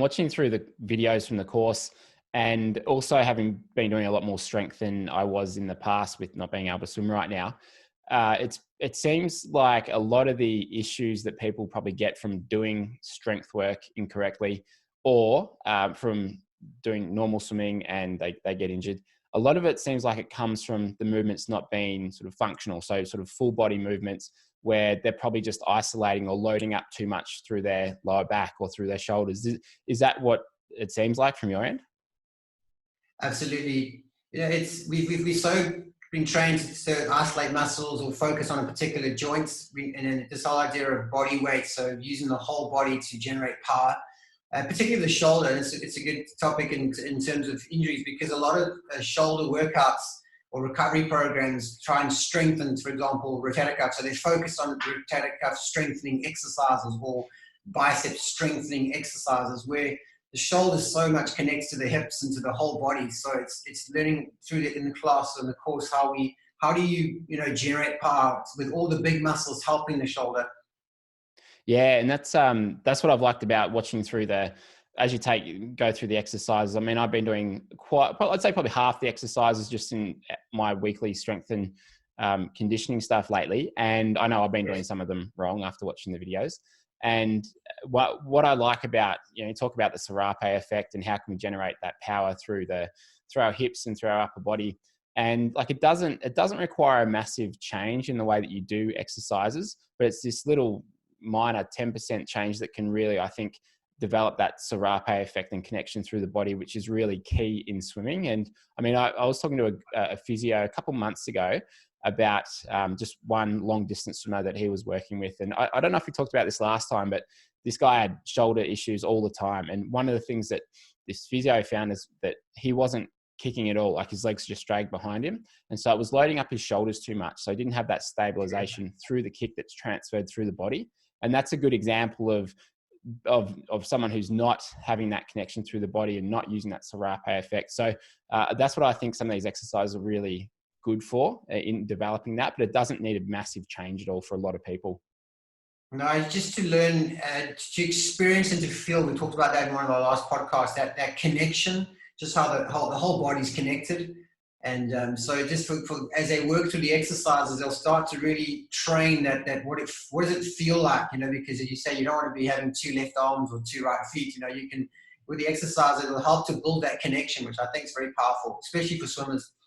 Watching through the videos from the course and also having been doing a lot more strength than I was in the past with not being able to swim right now, it seems like a lot of the issues that people probably get from doing strength work incorrectly or from doing normal swimming and they get injured. A lot of it seems like it comes from the movements not being sort of functional. So sort of full body movements where they're probably just isolating or loading up too much through their lower back or through their shoulders. Is that what it seems like from your end? Absolutely. We've so been trained to isolate muscles or focus on a particular joints, and then this whole idea of body weight, so using the whole body to generate power, particularly the shoulder. And it's a good topic in terms of injuries, because a lot of shoulder workouts or recovery programs try and strengthen, for example, rotator cuff. So they focus on rotator cuff strengthening exercises or bicep strengthening exercises, where the shoulder so much connects to the hips and to the whole body. So it's learning through in the class and the course how do you generate power with all the big muscles helping the shoulder. Yeah, and that's what I've liked about watching through as you go through the exercises. I mean, I've been doing I'd say probably half the exercises just in my weekly strength and conditioning stuff lately. And I know I've been doing some of them wrong after watching the videos. And what I like about, talk about the Serape effect and how can we generate that power through our hips and through our upper body. And like, it doesn't require a massive change in the way that you do exercises, but it's this little minor 10% change that can really, I think, develop that Serape effect and connection through the body, which is really key in swimming. And I mean, I was talking to a physio a couple months ago about just one long distance swimmer that he was working with. And I don't know if we talked about this last time, but this guy had shoulder issues all the time. And one of the things that this physio found is that he wasn't kicking at all, like his legs just dragged behind him. And so it was loading up his shoulders too much. So he didn't have that stabilization through the kick that's transferred through the body. And that's a good example of someone who's not having that connection through the body and not using that Serape effect. So that's what I think some of these exercises are really good for in developing that, but it doesn't need a massive change at all for a lot of people. No, just to learn, to experience and to feel. We talked about that in one of our last podcasts, that connection, just how the whole body's connected. And so just for as they work through the exercises, they'll start to really train that what does it feel like, because as you say, you don't want to be having two left arms or two right feet. You can, with the exercise, it'll help to build that connection, which I think is very powerful, especially for swimmers.